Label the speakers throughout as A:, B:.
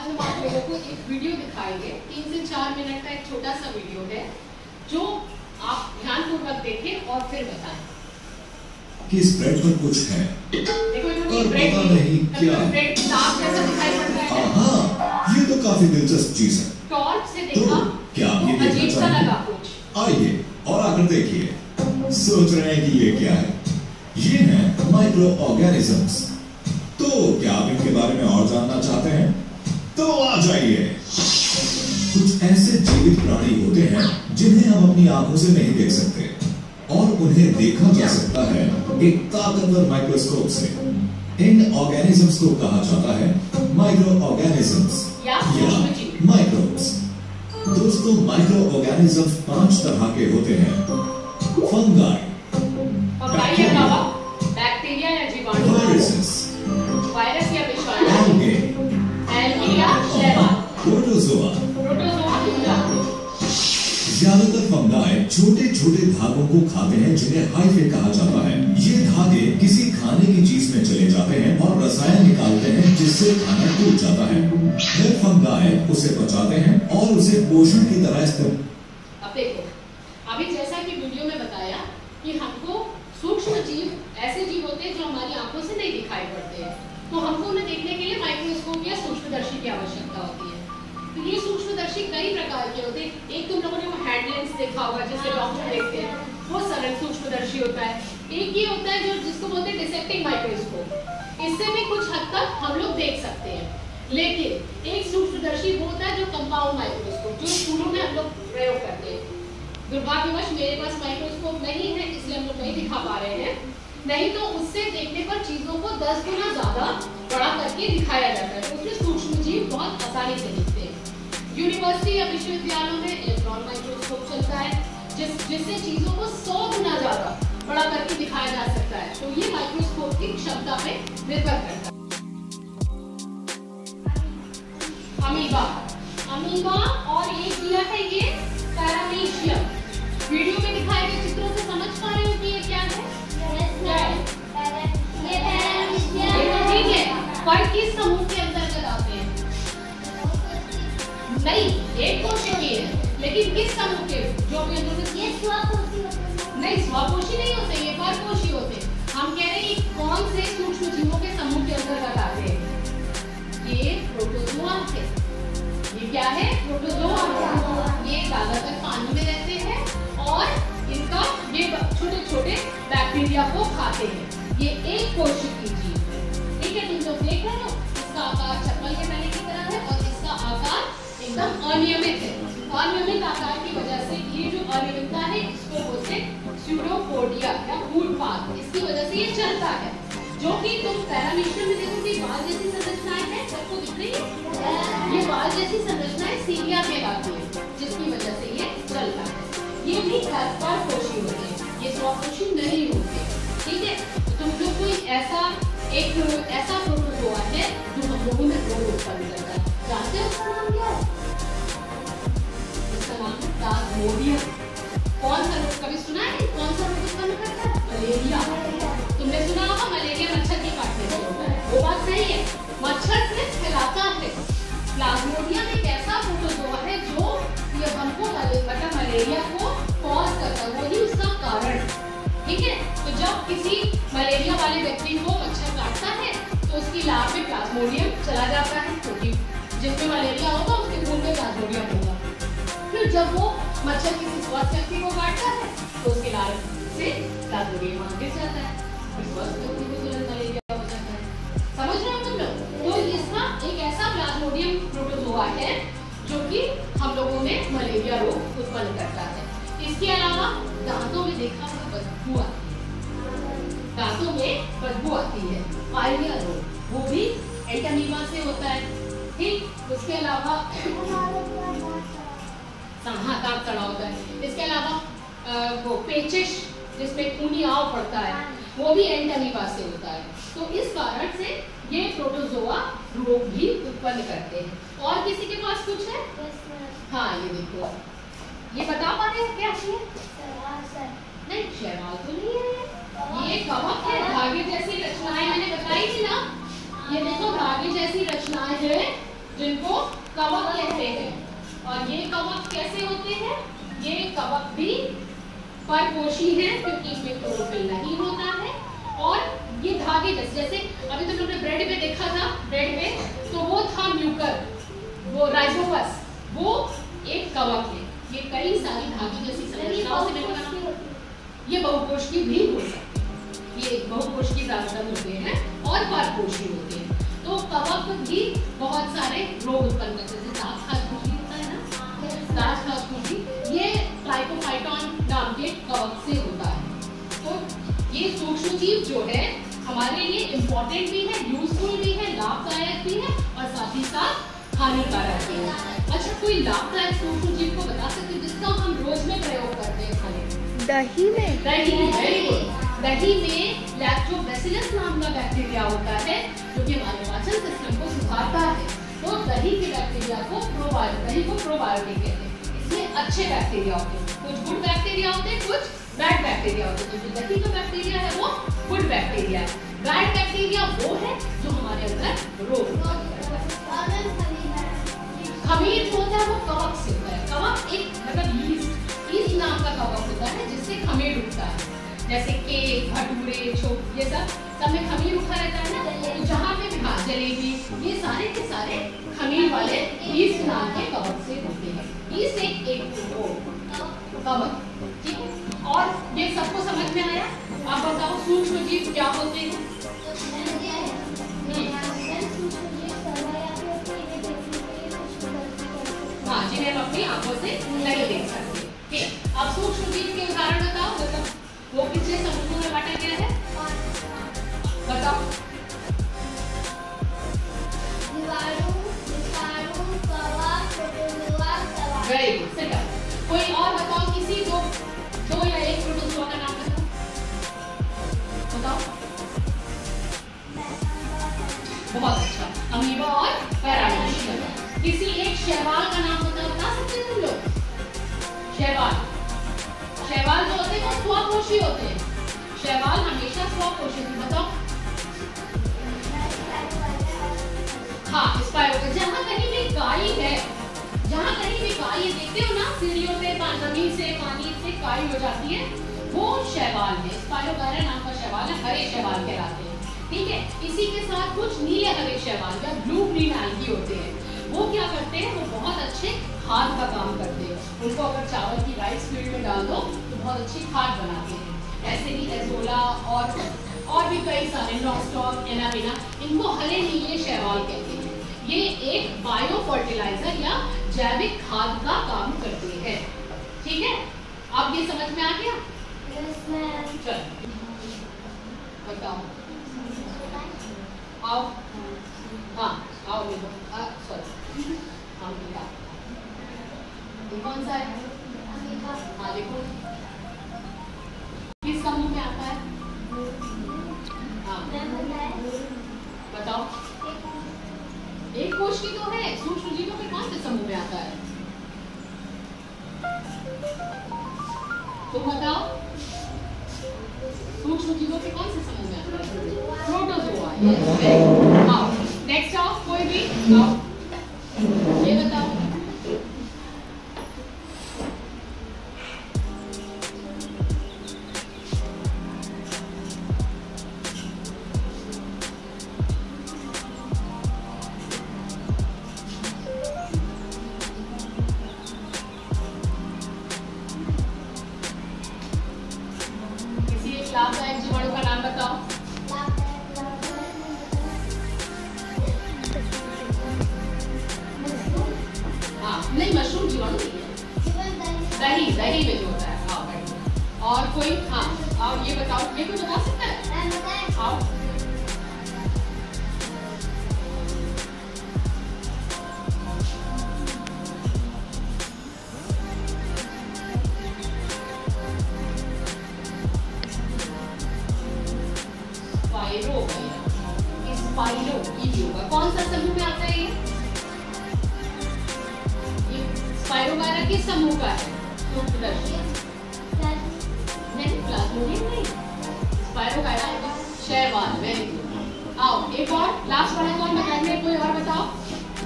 A: आज हम आप लोगों को एक वीडियो दिखाएंगे। 3 से 4 मिनट का एक छोटा सा वीडियो है जो आप ध्यानपूर्वक देखें और फिर बताएं
B: कि इस ब्रेड पर कुछ है।
A: देखो
B: और पता नहीं क्या
A: ब्रेड साफ जैसा दिखाई पड़ता है।
B: हाँ, ये तो काफी दिलचस्प चीज है।
A: टॉर्च से देखा
B: तो क्या आप ये
A: अजीब सा
B: देखना
A: लगा
B: चाहेंगे?
A: कुछ।
B: आइए और आकर देखिए। सोच रहे हैं कि ये क्या है? ये है माइक्रो ऑर्गेनिजम्स। तो क्या आप इनके बारे में और जानना चाहते हैं? तो आ जाइए। कुछ ऐसे जीवित प्राणी होते हैं जिन्हें हम अपनी आंखों से नहीं देख सकते और उन्हें देखा जा सकता है एक ताकतवर माइक्रोस्कोप से। इन ऑर्गेनिजम्स को कहा जाता है माइक्रो ऑर्गेनिजम्स या माइक्रोब्स। दोस्तों, माइक्रो ऑर्गेनिजम्स 5 तरह के होते हैं। फंगाई,
A: बैक्टीरिया या जीवाणु, वायरस या विषाणु, एल्गी या शैवाल,
B: प्रोटोजोआ। ज्यादातर फंगाई छोटे छोटे धागों को खाते हैं जिन्हें हाइफे कहा जाता है। ये धागे किसी खाने की चीज में चले जाते हैं और रसायन निकालते हैं जिससे खाना टूट जाता है। फिर फंगाई उसे पचाते हैं और उसे पोषण की तरह इस्तेमाल।
A: अब देखो, अभी जैसा कि वीडियो में बताया कि हमको सूक्ष्म जीव ऐसे जीव होते हैं जो हमारी आंखों से नहीं दिखाई पड़ते हैं, तो हमको उन्हें देखने के लिए माइक्रोस्कोप या सूक्ष्मदर्शी की आवश्यकता होती है। तो ये सूक्ष्मदर्शी कई प्रकार के होते हैं। एक तुम लोगों ने वो हैंड लेंस देखा होगा जिससे डॉक्टर देखते हैं, वो सरल सूक्ष्मदर्शी होता है। एक ये होता है जो जिसको बोलते हैं डिसेक्टिंग माइक्रोस्कोप। इससे भी कुछ हद तक हम लोग देख सकते हैं। लेकिन एक सूक्ष्मदर्शी वो होता है जो कंपाउंड माइक्रोस्कोप, जो स्कूलों में हम लोग प्रयोग करते हैं। दुर्भाग्यवश मेरे पास माइक्रोस्कोप नहीं है, इसलिए हम लोग नहीं दिखा पा रहे हैं। नहीं तो उससे देखने पर चीजों को 10 गुना ज्यादा बड़ा करके दिखाया जाता है। उसमें सूक्ष्म जीव बहुत आसानी से दिखते हैं। यूनिवर्सिटी या विश्वविद्यालयों में इलेक्ट्रॉन माइक्रोस्कोप चलता है जिससे चीजों को 100 गुना ज्यादा बड़ा करके दिखाया जा सकता है। तो ये माइक्रोस्कोप की क्षमता पे निर्भर करता है। अमीबा और एक दिया है ये पैरामीशियम। वीडियो में दिखाए गए चित्रों से समझ पा रहे हो कि ये क्या है? ठीक है, पर किस समूह के अंतर्गत आते हैं? नहीं, एक कोशिकीय है, लेकिन किस समूह के? जो भी ये स्वपोषी नहीं, स्वपोषी नहीं होते, ये परपोषी होते हैं। हम कह रहे हैं कौन से सूक्ष्म जीवों के समूह के अंतर्गत आते हैं? ये प्रोटोजोआ है। ये क्या है? प्रोटोजोआ। ये ज्यादातर पानी में रहते हैं और इनका ये छोटे छोटे बैक्टीरिया को खाते हैं। ये एक कोशिकीय जीव है। ठीक है, तुम लोग देख रहे हो, इसका आकार चप्पल के तने की तरह है और इसका आकार एकदम अनियमित है। अनियमित आकार की वजह से ये जो अनियमितता है इसको बोलते हैं स्यूडोपोडिया या फूटपाथ। इसकी वजह से ये चलता है, जो कि तुम पैरामीशियम में देखोगे बाल जैसी संरचनाएं हैं, सबको दिख रही है। ये बाल जैसी संरचनाएं सीलिया कहलाती है, जिसकी वजह से ये चलता है। ये भी परपोषी होते हैं, ये स्वपोषी नहीं होते। ठीक है, तुम लोग कोई ऐसा प्रोटोजोआ है जो हम लोगों में रोग उत्पन्न करता है। जानते हो उसका नाम क्या है? इसका नाम है प्लाज्मोडियम। कौन सा रोग कभी सुना है? कौन सा रोग उत्पन्न करता है? मलेरिया। तुमने सुना होगा मलेरिया मच्छर के काटने से होता है, वो बात सही है। मच्छर से फैलाता है। प्लाज्मोडियम एक ऐसा प्रोटोजोआ है जो ये हमको मतलब मलेरिया को कॉज करता है, वही उसका कारण। ठीक है, तो जब किसी मलेरिया वाले व्यक्ति को मच्छर काटता है तो उसकी लार में प्लाज्मोडियम चला जाता है, क्योंकि जिसमें मलेरिया होगा उसके खून में प्लाज्मोडियम होगा। फिर जब वो मच्छर किसी स्वस्थ व्यक्ति को काटता है तो उसके लार से प्लाज्मोडियम वहां गिर जाता है, स्वस्थ व्यक्ति को तुरंत मलेरिया हो जाता है। समझ रहे हो तुम लोग? तो इसका एक ऐसा प्लाज्मोडियम प्रोटोजोआ है जो कि हम लोगों में मलेरिया रोग उत्पन्न करता है। इसके अलावा दांतों में देखा हुआ बदबू आती है, दांतों में बदबू आती है। पाइलिया रोग वो भी एंटामीबा से होता है। ठीक, उसके अलावा दांत सड़ा होता है। इसके अलावा वो पेचिश जिसमें खूनी आव पड़ता है, वो भी एंटामीबा से होता है। तो इस कारण से ये प्रोटोजोआ रोग भी उत्पन्न करते हैं। और किसी के पास कुछ है? हाँ, ये देखो, ये बता पा रहे हैं क्या है? नहीं, शैवाल तो नहीं है। ये कवक है, धागे जैसी रचनाएं मैंने बताई थी ना। ये देखो, धागे जैसी रचनाएं हैं जिनको कवक कहते हैं। और ये कवक कैसे होते हैं? ये कवक भी परपोषी है क्योंकि इसमें क्लोरोफिल नहीं होता है। और ये धागे जैसे अभी तुम लोग ने ब्रेड पे देखा था, ब्रेड पे तो वो था म्यूकर, वो राइजोपस, वो एक कवक है। ये कई सारी धागे जैसी संरचनाओं से मिलकर ये बहुकोषी भी हो सकते हैं। ये बहुकोषी ज्यादातर होते हैं और परपोषी होते हैं। तो कवक भी बहुत सारे रोग उत्पन्न करते हैं, जैसे दांत खाज होता है ना, दांत खाज, ये ट्राइकोफाइटॉन नाम के कवक से होता है। तो ये सूक्ष्म जीव जो है हमारे लिए इम्पोर्टेंट भी है, यूजफुल भी है, लाभदायक भी है और साथ ही साथ हानिकारक भी है। अच्छा, कोई लाभदायक सूक्ष्म जीव को बता सकते हैं जिसका हम रोज में प्रयोग करते हैं खाने में? दही में। दही, वेरी गुड। दही में लैक्टोबैसिलस नाम का बैक्टीरिया होता है जो कि हमारे पाचन सिस्टम को सुधारता है। तो दही के बैक्टीरिया को दही को प्रोबायोटिक कहते हैं। इसमें अच्छे बैक्टीरिया होते हैं, कुछ गुड बैक्टीरिया होते हैं, कुछ बैड बैक्टीरिया होते हैं। जो दही का बैक्टीरिया है वो गुड बैक्टीरिया है। बैड बैक्टीरिया वो है जो हमारे अंदर रोग खमीर जो होता है वो कवक से होता है। कवक एक मतलब ईस्ट नाम का कवक होता है जिससे खमीर उठता है। जैसे केक, भटूरे, छोक, ये सब में खमीर उठा रहता है ना, तो जहाँ पे भी जलेबी, ये सारे के सारे खमीर वाले ईस्ट नाम के कवक से होते हैं। ईस्ट एक कवक, ठीक है। और ये सबको समझ में आया? आप बताओ सूक्ष्म जीव क्या होते हैं? हाँ, जिन्हें हम अपनी आंखों से नहीं देख सकते। ठीक, अब सूक्ष्म जीव के उदाहरण बताओ। मतलब वो कितने समूहों में बांटा गया है? बताओ। Very good, sit up. कोई और बताओ, किसी दो या एक प्रोटोजोआ का नाम बताओ। बहुत अच्छा, अमीबा और पैरामीशियम। किसी एक शैवाल का नाम बता सकते हैं तुम लोग? शैवाल जो होते हैं वो स्वपोषी होते हैं। शैवाल हमेशा स्वपोषी होते हैं। बताओ। हाँ, स्पाइरो। जहाँ कहीं भी काई है, जहाँ कहीं भी काई देखते हो ना, सीढ़ियों पे जमीन से पानी से काई हो जाती है, वो शैवाल है। स्पाइरोगायरा नाम का शैवाल है, हरे शैवाल कहलाते हैं। ठीक है। इसी के साथ कुछ नीले हरे शैवाल या ब्लू ग्रीन एल्गी होते हैं। वो क्या करते हैं? वो बहुत अच्छे खाद का काम करते हैं। उनको अगर चावल की राइस फील्ड में डाल दो तो बहुत अच्छी खाद बनाते हैं। ऐसे ही एजोला और भी कई सारे नॉस्टॉक, एनाबेना, इनको हरे नीले शैवाल कहते हैं। ये एक बायो फर्टिलाइजर या जैविक खाद का काम करते हैं। ठीक है, अब ये समझ में आ गया? चलो बताओ। आओ। हाँ, आओ देखो। सॉरी, कौन सा है? हाँ देखो, किस समूह में आता है? हाँ बताओ। एक कोश की तो है। सूक्ष्म जीवों के कौन से समूह में आता है? तुम बताओ, सूक्ष्म जीवों के कौन से समूह में आता है? प्रोटोजोआ। आओ नेक्स्ट, आओ कोई भी आओ, ये बताओ। किसी एक लाभदायक जीवाणु का नाम बताओ। नहीं, मशरूम जीवाणु नहीं है। दही में जो होता है। हाँ भाई। और कोई? हाँ आओ, ये बताओ। ये कोई बता सकता है? आओ। स्पाइरो ये भी होगा। कौन सा समूह में आता है? ये स्पाइरोगायरा किस समूह का है? नहीं, प्लाज्मोडियम नहीं। स्पाइरोगायरा शैवाल। Very good. आओ एक और, लास्ट वाला कौन बताएंगे? कोई और बताओ।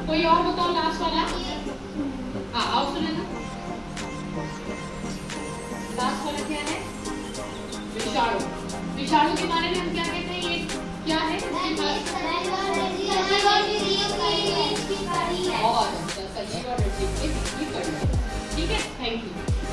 A: कोई और बताओ लास्ट वाला। हाँ आओ सुने ना, लास्ट वाला क्या है? विषाणु। विषाणु के बारे में हम क्या कहते हैं? ये क्या है? बहुत अच्छा, सजीव और निर्जीव के बीच में करना। ठीक है, थैंक यू।